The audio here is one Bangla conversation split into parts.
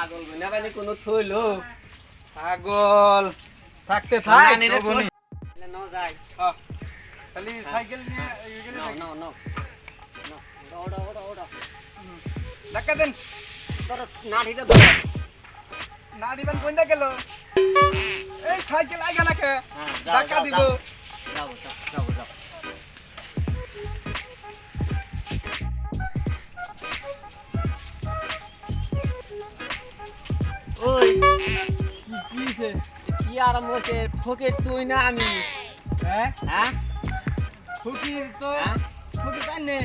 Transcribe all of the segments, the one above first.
পাগল না মানে কোন থইলো পাগল থাকতে থাক ন যাই খালি সাইকেল নিয়ে ন ন ন ওড়া ওড়া ওড়া ধাক্কা দেন তোর নাড়িটা ধর না দিবেন কোনটা গেল এই সাইকেল আইগা নাকে ধাক্কা দিব যাও যাও যাও ওই কিছে কি আরাম হচ্ছে ফকির তুই না আমি হ্যাঁ হ্যাঁ ফকির তো হ্যাঁ? ফকির তাই নেই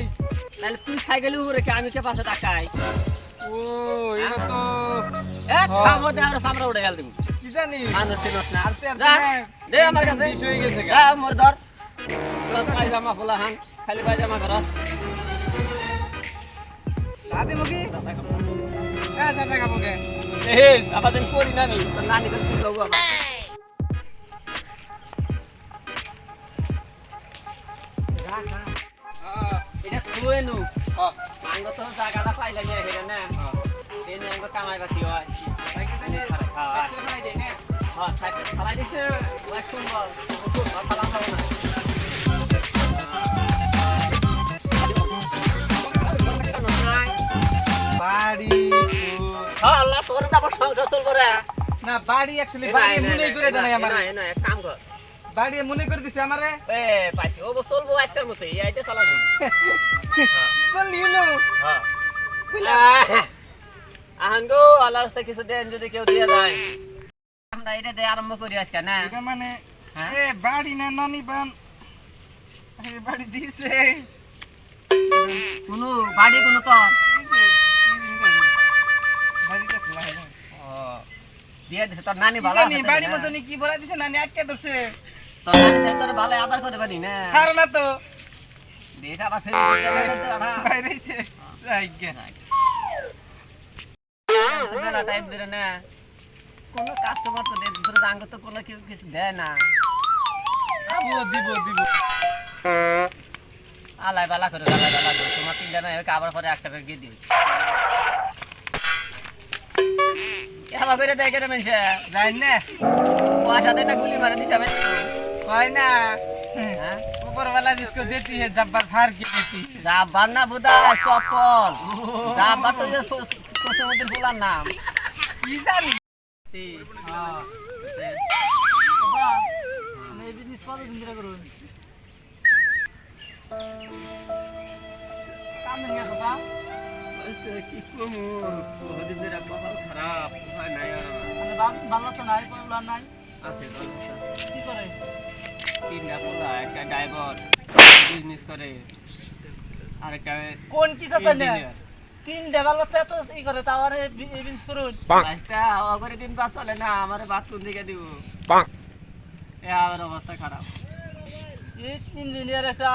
তাহলে তুই সাইকেল উপরে কে আমি কে পাশে তাকাই ও এটা তো খাবো দে আর সামনে উঠে গেল তুমি কি জানি মানুষ চিনস না আরতে যা, দে আমার কাছে বিষ হয়ে গেছে যা মোর ধর পায়জামা খোলা হান খালি পায়জামা কর দাদি মুখি হ্যাঁ দাদা কাপুকে এই আবার দিন করি না আমি তোর নানি করে তুলবো বাবা এটা তুই নু আঙ্গ তো জায়গাটা পাইলে নিয়ে হেরে না এই নিয়ে আঙ্গ কামাই বাকি হয় হ্যাঁ সাইকেল চালাই দিছে লাইক শুনবো ফালাম যাবো না বাড়ি হ্যাঁ আল্লাহ তোর তারপর সংসার চলবো রে না বাড়ি অ্যাকচুয়ালি বাড়ি মনে করে দেয় আমার না এক কাম কর বাড়ি মনে করে দিছে আমারে এ পাইছি ও চলবো আজকের মতো এই আইতে চালাবো চলিলো হ্যাঁ আহান গো আল্লাহর রাস্তায় কিছু দেন যদি কেউ দিয়ে যায় আমরা এটা দিয়ে আরম্ভ করি আজকে না এটা মানে হ্যাঁ? এ বাড়ি না নানি বান এ বাড়ি দিছে কোনো বাড়ি কোনো তো বাড়িটা খোলা হয় দিয়ে দিছে তোর নানি ভালো আছে বাড়ি মতন কি বলা দিছে নানি আটকে ধরছে তোর নানি যাই তোর ভালো আদর করে পারি না ছাড় না তো দেশ আবার ফের বাইরেছে রাইগে মেলা টাইম ধরে না কোনো কাস্টমার তো দেখ ধরে আঙ্গ তো কোনো কেউ কিছু দেয় না দিব আলাই বালা করে তোমার তিনটা নয় আবার পরে একটা করে দিয়ে দিও এবার করে দেয় কেন মানুষ যাই না পয়সা দেয় না গুলি মারে দিছে আমি হয় না হ্যাঁ ऊपर वाला जिसको देती है जब्बार फाड़ के देती है জাবার না বুদা চপ্পল জাবার তো যে কোসমুদ্র ফুলার নাম কি জানি হ্যাঁ বাবা আমি এই বিজনেস কত দিন ধরে করব কাম নেই আসা কি কমু বহুদিন ধরে কপাল খারাপ হয় নাই আর মানে ভালো তো নাই প্রবলেম নাই আছে কি করে তিনটা পোলা একটা ড্রাইভার বিজনেস করে আর একটা কোন কি সাথে না engineer। তিন ডেভাল বাচ্চা তো ই করে তাওয়ার এই বিজনেস করুন রাস্তা অগরে দিন পাস চলে না আমারে বাথরুম দিকে দিব এ আমার অবস্থা খারাপ এই ইঞ্জিনিয়ার একটা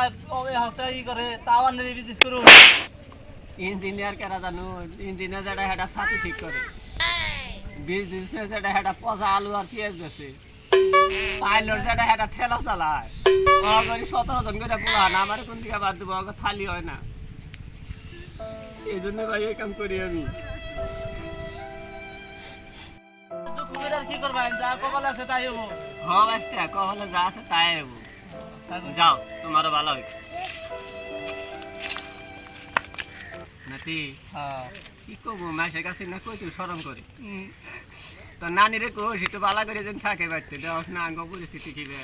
হটা ই করে তাওয়ার নিয়ে বিজনেস করুন ইঞ্জিনিয়ার কেরা জানো ইঞ্জিনিয়ার যেটা হেটা ছাতি ঠিক করে বিজনেস যেটা হেটা পচা আলু আর পেঁয়াজ বেছে পাইলট যেটা হেটা ঠেলা চালায় অগরি 17 জন করে পোলা না আমার কোন দিকে বাদ দেবো অগর থালি হয় না এই জন্য ভাই এই কাম করি আমি দুপুরে কি করবেন যা কপাল আছে তাই হবো হ্যাঁ আসতে কহলে যা আছে তাই হবো যাও তোমারও ভালো হবে নাতি হ্যাঁ কি করবো মাসের কাছে না কই তুই শরম করে তো নানিরে কোষ একটু বালা করে যেন থাকে বাড়তে দেওয়াস না আঙ্গ পরিস্থিতি কি রে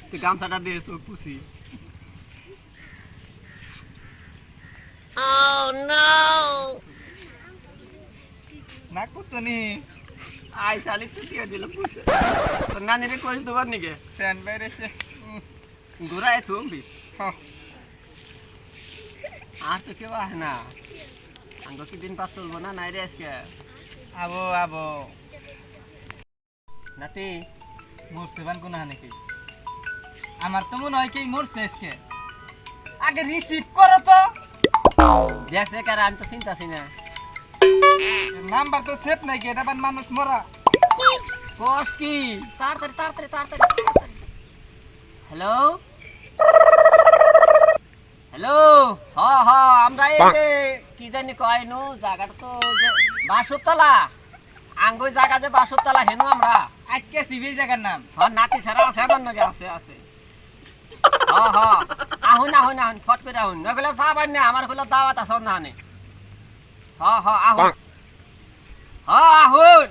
তুই গামছাটা দিয়ে চোখ পুষি না কুচনি আই শালি তুই দিয়ে দিল পুষে তোর নানিরে কোষ দেবার নিকে স্যান্ড বাইরেছে ঘুরায় থুমবি হ্যাঁ আর তো কেউ আসে না আঙ্গ কি দিন পাস চলবো না নাই রে আজকে আবো আবো নাতি মরছে বান কোন নাকি আমার তো মনে হয় কি মরছে আজকে আগে রিসিভ করো তো দেখছে কারা আমি তো চিন্তাছি না নাম্বার তো সেভ নাই কি এটা বান মানুষ মরা কোষ কি তাড়াতাড়ি তাড়াতাড়ি তাড়াতাড়ি হ্যালো হ্যালো হ হ আমরা এই যে কি কি জানি কয় নু জায়গাটা তো যে বাসুরতলা আঙ্গুই জায়গা যে বাসুরতলা হেনু আমরা আজকে সিবি জায়গার নাম নাতি ছাড়া আছে আমার নাকি আছে আছে আহুন আহুন আহুন ফট করে আহুন নগলে পাবেন না আমার হলো দাওয়াত আছে না নে আহুন আহুন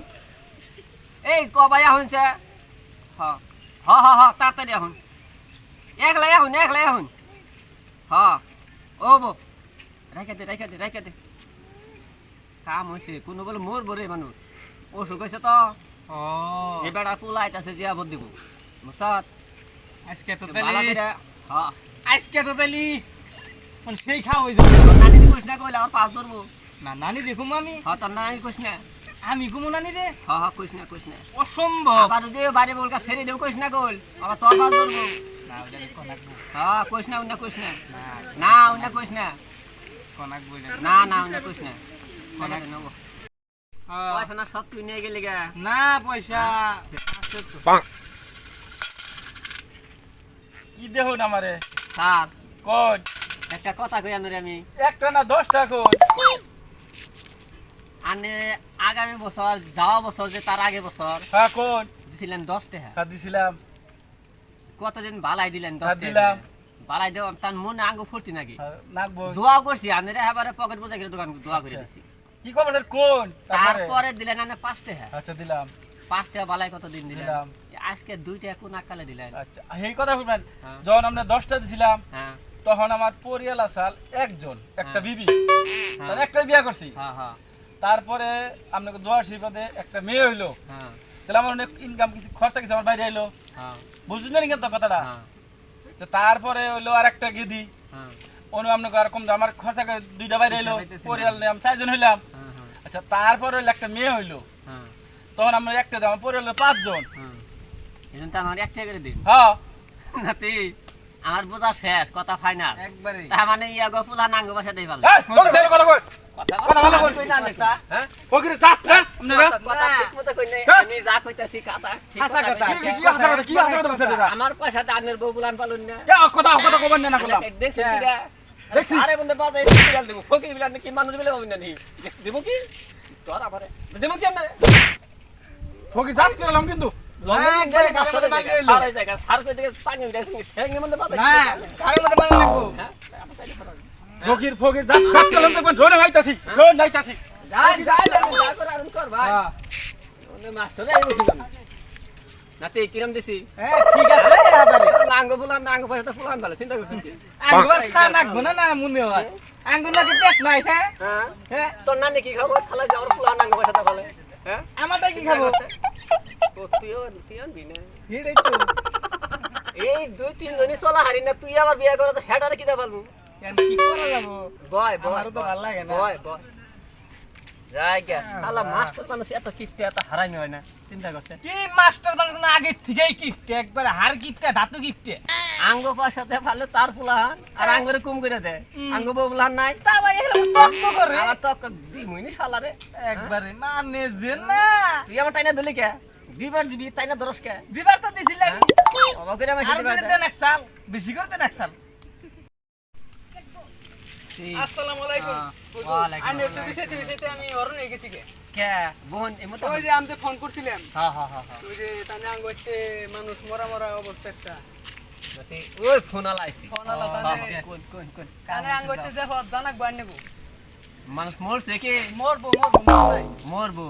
এই কবাই আহুন সে তাড়াতাড়ি আহুন একলাই আহুন ও বো রাইখা দে কাম হয়েছে কোনো বলে মোর বরে মানুষ অসুখ হয়েছে তো ও এবার পুলাইতেছে জিয়াবত দিব মুসাদ আজকে তো ভালো তালি করে আজকে তো তালি মানে সেই খাওয়া হয়ে যাবে নানি কইস না কইলে আমার পাঁচ ধরবো না নানি দেখুম আমি তোর নানি কইস না আমি ঘুমো নানি রে কইস না অসম্ভব আবার যে বাড়ি বলকা ছেড়ে দেও কইস না কইল আবার তোর পাঁচ ধরবো না ওটা কনাকবো কইস না উন্না কইস না না না উন্না কইস না কনাকবো না উন্না কইস না কইলা নেবো পয়সা না সব তুই নিয়ে গেলি গা না পয়সা আছে তো কি দেখুন আমারে স্যার কোন একটা কথা কই আমি একটা না 10টা কোন আনে আগামী বছর যাওয়া বছর যে তার আগে বছর হ্যাঁ কোন দিছিলেন 10 টাকা হাত দিছিলাম কতদিন বালাই দিলেন 10 হ্যাঁ, টাকা দিলাম। বালাই দেও তার মনে আঙ্গ ফুর্তি নাকি নাকবো দোয়া করছি আনেরে এবারে পকেট বোঝা গেলে দোকান দোয়া করে দিছি কি খবর স্যার কোন তারপরে তারপরে দিলেন আনে 5 টাকা আচ্ছা দিলাম 5 টাকা বালাই কতদিন দিলেন দিলাম। আজকে 2 টাকা কোন আকালে দিলেন আচ্ছা এই কথা বলবেন হ্যাঁ। যখন আমরা 10টা দিছিলাম হ্যাঁ তখন আমার পরিয়াল আসাল একজন একটা হ্যাঁ। বিবি হ্যাঁ। তার একটা বিয়া করছি হ্যাঁ তারপরে আপনাকে দোয়ার শিবাদে একটা মেয়ে হইলো হ্যাঁ তাহলে আমার অনেক ইনকাম কিছু খরচা কিছু আমার বাইরে আইলো হ্যাঁ বুঝলেন না কিন্তু কথাটা হ্যাঁ আচ্ছা, তারপরে হইলো আর একটা গেদি হ্যাঁ অনু আপনাকে আর কম দাম, আমার খরচা করে 2টা বাইরে এলো পাইতেছি না। পরিয়াল নিয়ে আমি 4 জন হইলাম হ্যাঁ আচ্ছা তারপরে হইলো একটা মেয়ে হইলো হ্যাঁ তখন আমরা একটা দাম পরিয়াল 5 জন হ্যাঁ এজন্য তো আমার 1 টাকা করে দিন হ্যাঁ নাতি আমার বোঝা শেষ কথা ফাইনাল একবারে তার মানে ইয়া গো ফুলা নাঙ্গ বাসা দেই ভালো এই ওকে দেখ কথা কই কথা কথা ভালো কই। কই না লেখা হ্যাঁ ওকে রে যাত না আপনারা কথা ঠিক মতো কই নাই হ্যাঁ। আমি যা কইতাছি কথা ঠিক হাসা কথা। কইতাছি। কি আছে কথা কি আছে কথা বলতে রে আমার পয়সা দানের বউ বুলান পালুন না এ কথা কথা কইবেন না কইলাম দেখছিস হ্যাঁ। কি রে দেখছি। আরে বন্ধু বাজাই বিড়াল দেব ফকির বিড়াল নাকি মানুষ বিড়াল হবে না নি দেব কি তোর আমারে দেব কি না ওকে যাত করলাম কিন্তু লন্ডন গেলে গেলে গাছের গাছের বাড়ি বাড়ি এলো। সারা জায়গা সার কই থেকে সাঙ্গে বিড়াল সঙ্গে মধ্যে বাজাই না কারের মধ্যে বানান লাগবো হ্যাঁ ফকির ফকির যাত যাত করলাম তো ধরে হইতাছি ধরে নাইতাছি যাই যা করে আরন কর ভাই হ্যাঁ ওনে মাস্টার আই বসিলাম নাতে কিরম দিছি হ্যাঁ ঠিক আছে হাজারে নাঙ্গ ফুলান নাঙ্গ পয়সা তো ফুলান ভালো চিন্তা করছেন কি আঙ্গুর খান লাগবো না না মনে হয় আঙ্গুর লাগে পেট নাই হ্যাঁ হ্যাঁ হ্যাঁ তোর নানি কি খাবো শালা যাওয়ার ফুলান নাঙ্গ পয়সা তো ভালো হ্যাঁ আমারটা কি খাবো ও তুই আনবি না এটাই তো এই 2-3 জনই চলা হারি না তুই আবার বিয়ে করে তো হেডারে কি দে পারবো কেন কি করা যাবো বয় আমারও তো ভালো লাগে না বয় জায়গা শালা মাস্টার মানুষ এত কিপটে এত হারামি হয় না চিন্তা করছে কি মাস্টার বানানো না আগে থেকেই গিফট একবার হার গিফটে ধাতু গিফটে আঙ্গ পয়সাতে ভালো তার ফুলান আর আঙ্গরে কুম করে দে আঙ্গ বউ ফুলান নাই তা ভাই এগুলো তক্ক করে আমার তো দিমুইনি শালারে একবারে মানে যে না তুই আমার টাইনা দিলি কে দিবার দিবি টাইনা দরস কে দিবার তো দিছিলাম অবাক করে আমার আর দিবার দিতে নাকসাল বেশি করতে নাকসাল আসসালামু আলাইকুম ওয়ালাইকুম আমি একটু বিষয়তে আমি অরণ হয়ে গেছি কে বোন এমন ওই যে আমি ফোন করছিলাম হ্যাঁ ওই যে তানে আঙ্গ হচ্ছে মানুষ মরা মরা অবস্থা একটা ওই ফোন আলাইছি ফোন আলা তানে কোন তানে আঙ্গ হচ্ছে যে জানাক বান নেব মানুষ মরছে কি মরবো নাই মরবো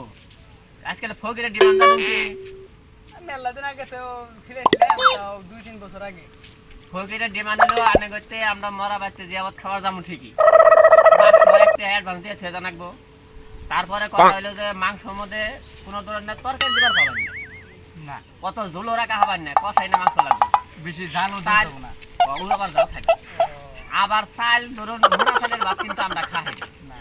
আজকাল ফকিরের ডিমান্ড জানেন কি মেলা দিন আগে তো ফিরেছিলাম তাও 2-3 বছর আগে ফকিরের ডিমান্ড হলো আনে করতে আমরা মরা বাড়তে জিয়াবত খাবার যাবো ঠিকই মাত্র একটা অ্যাডভান্স দিয়ে থে জানাকবো তারপরে কথা হলো যে মাংস মধ্যে কোনো ধরনের তরকারি দিবার পাবেন না কত ঝুলো রাখা হবার না কষাই না মাংস লাগবে বেশি জানো চাল দেবো না ও আবার যাও থাকে আবার চাল ধরুন মোটা চালের ভাত কিন্তু আমরা খাই না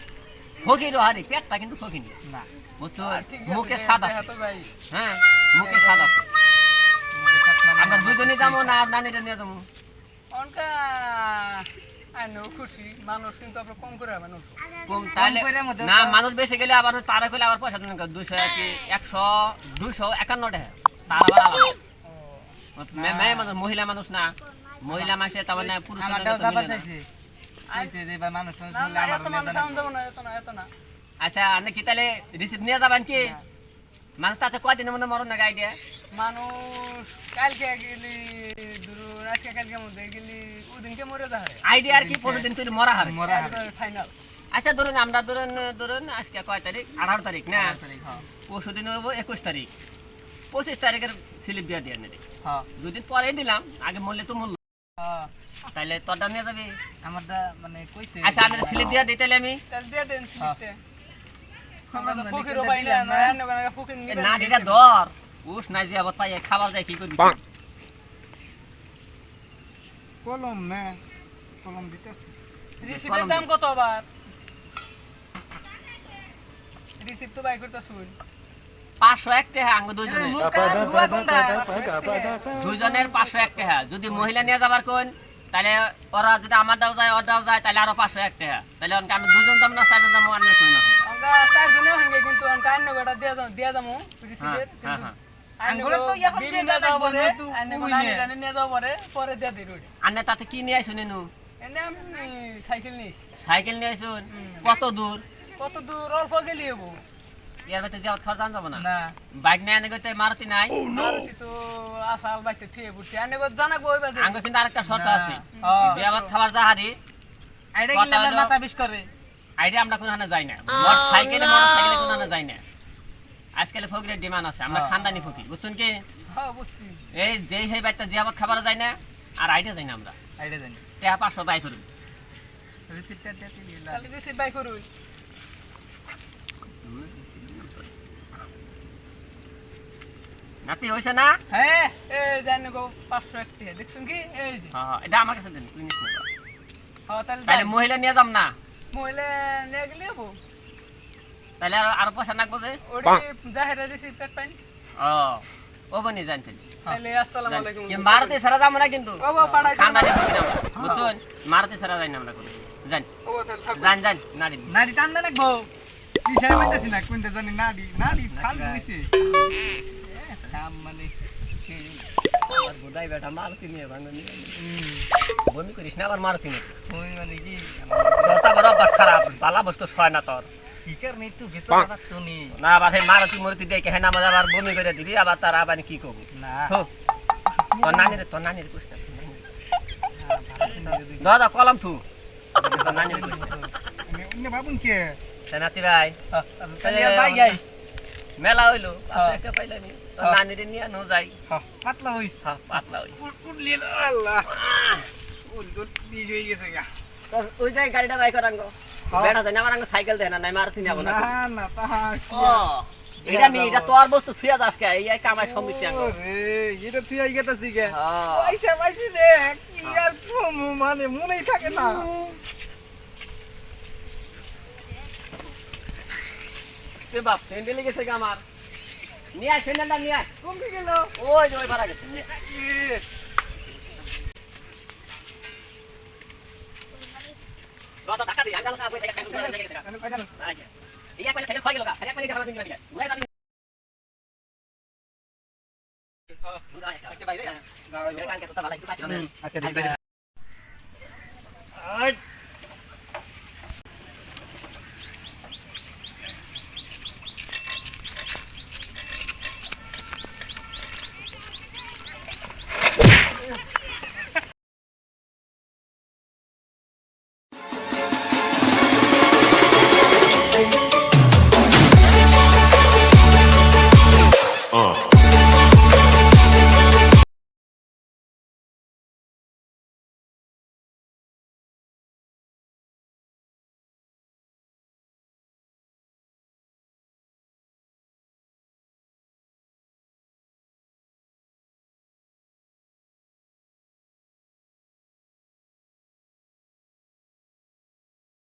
ফকিরও হারি পেটটা কিন্তু ফকির না বুঝছো ঠিক মুখে স্বাদ আছে তো ভাই হ্যাঁ মুখে স্বাদ আছে আমরা দুজনে যাবো না আর নানিটা নিয়ে যাবো অনকা আইনো খুশি মানুষ কিন্তু আপনি কম করে হবে কম তাহলে কইরার মধ্যে না তো- মানুষ বেশি গেলে আবার তারা কইলে আবার পয়সা দেন 200 কি 100 251 টাকা তার আবার আলাদা মেয়ে মানুষ মহিলা মানুষ না মহিলা মানুষে তার মানে পুরুষ আমারটাও যাবার চাইছে কইছে যে ভাই মানুষ না শুনলে না আমার এত মানুষ আমি যাবো না এত না আচ্ছা আপনি কি তাহলে রিসিভ নিয়ে যাবেন কি মানুষ তাতে কয়দিনের মধ্যে মরণ না গাইডিয়া মানুষ কালকে গেলি ধরুন আজকে কালকে মধ্যে গেলি ওদিনকে মরে যাবে আইডিয়া আর কি প্রতিদিন তুই মরা হবে মরা ফাইনাল আচ্ছা ধরুন আমরা ধরুন আজকে কয় তারিখ 18 তারিখ না তারিখ হ্যাঁ পরশু দিন হবো 21 তারিখ 25 তারিখের স্লিপ দিয়ে দিয়ে নেবে হ্যাঁ দুদিন পরে দিলাম আগে মরলে তো মূল্য হ্যাঁ তাহলে তোরটা নিয়ে যাবি আমারটা মানে কইছে আচ্ছা আমি স্লিপ দিয়ে দিই তাহলে আমি তাহলে দিয়ে দেন সিটে আমার মানে ফকিরও কিন্তু পাইলে দিলাম না না। অন্য কোনো ফকির নিবে না এটা ধর উস নাই যে আবার পাই খাবার যায় কি করবি কলম না কলম দিতেছি রিসিপ্টের দাম কত আবার রিসিপ্ট তো বাই করতে শুন 501 টাকা আঙ্গ দুইজনের মুখা বুয়া কোনটা দুইজনের 501 টাকা যদি মহিলা নিয়ে যাবার কোন তাহলে ওরা যদি আমার দাও যায় ওর দাও যায় তাহলে আরো 501 টাকা তাহলে অনকে আমি দুইজন যাবো না চারজন যাবো আর কই না আমরা চারজনে হঙ্গে কিন্তু অনকা অন্য গোটা দিয়ে যাবো রিসিপ্টের হ্যাঁ, কিন্তু হ্যাঁ। আঙ্গুলে তো এখন দিয়ে যাওয়া লাগবে না, তুই উইনে। নিয়ে যাওয়া পরে দিয়ে দিই রোডে আন্নে তাতে কি নিয়ে আইছুন এনু এনে আমি সাইকেল নিস সাইকেল নিয়ে আইছুন কত দূর কত দূর অল্প গেলি হবো এর ভিতরে যাওয়া খরচ যাবো না না বাইক নিয়ে আনে গইতে মারুতি নাই মারুতি তো আসাল বাইতে থিয়ে বুঝছি এনে গো জানা গো বাজে আঙ্গ কিন্তু আরেকটা শর্ত আছে হ্যাঁ। যে আমার খাবার জাহারি আইডা কথা গিলা হলো- মাথা বিষ করে আইডিয়া আমরা কোন হানে যাই না মোটর সাইকেলে কোন হানে যাই না আজকাল ফকিরের ডিমান্ড আছে আমরা হ্যাঁ। খানদানি ফকির বুঝছেন কি হ্যাঁ বুঝছি এই যেই হেই বাইতে যে আমার খাবার যায় না আর আইডিয়া যাই না আমরা আইডা জানি টাকা 500 বাই করুন রিসিপ্টটা দিতে দিলা তাহলে রিসিপ্ট বাই করুই নাতি হইছে না হ্যাঁ এই জানি গো 501 টাকা দেখছুন কি এই যে হ্যাঁ হ্যাঁ, এটা আমার কাছে দেন তুই নিস না হ্যাঁ তাহলে তাহলে মহিলা নিয়ে যাম না মহিলা নিয়ে গেলে হবো তাহলে আর পয়সা নাকবো যে ওটি জাহেরা রিসিপ্ট কাট পাইন ও বনি জানতে তাহলে আসসালামু আলাইকুম মারুতি ছাড়া যাবো না কিন্তু ও বাবা পাড়াই খানদানি ফকির আমরা বুঝছেন মারুতি ছাড়া যাই না আমরা কোনো জান ও তাহলে থাকো জান নারী নাড়ি টান দেন গো কিসে পাইতাছি না কোনটা জানি নাড়ি নাড়ি ফাল দিছে কাম মানে আমার বোধাই বেটা মারুতি নিয়ে ভাঙা নিয়ে বমি করিস না আবার মারুতি নিয়ে ওই মানে কি তোরটা বড় অভ্যাস খারাপ বালা বস্তু ছয় না তোর কি কার নেই তুই ভিতর না শুনি না আবার সেই মারুতি মরুতি দেখে হ্যাঁ আমার আবার বমি করে দিবি আবার তার আবার কি করবো না তোর নানির কুছ দাদা কলম থু তোর নানির কুছ নে বাবুন কে সেনাতি ভাই তাহলে ভাই গাই মেলা হইলো একটা পাইলানি তোর নানির নিয়ে নো যাই পাতলা হই হ্যাঁ পাতলা হই উঠলি আল্লাহ উল উল বিজ হয়ে গেছে গা তোর ওই যাই গাড়িটা বাই করাঙ্গ বেটা দেন আমার আঙ্গ সাইকেল দেন না মারুতি নেব না না না তাহা ও এটা তোর বস্তু থুয়া যাস কে এই কামাই সমিতি আঙ্গ রে এটা তুই আই গেতাছি গে হ্যাঁ পয়সা পাইছি রে কি আর কমু মানে মনেই থাকে না সে বাপ স্যান্ডেলে গেছে গা আমার নিয়ে আয় স্যান্ডেলটা নিয়ে আয় কমে গেল ওই যে ওই ভাড়া গেছে নিয়ে আয়। কত টাকা দিই আঙ্গাল কা পয়সা টাকা করে গেছে আচ্ছা এই এক পয়সা সাইকেল খাই গেল গা এক পয়সা খাবার দিন গেল উড়াই দাও আচ্ছা বাইরে কালকে তো ভালো কিছু পাচ্ছি না আচ্ছা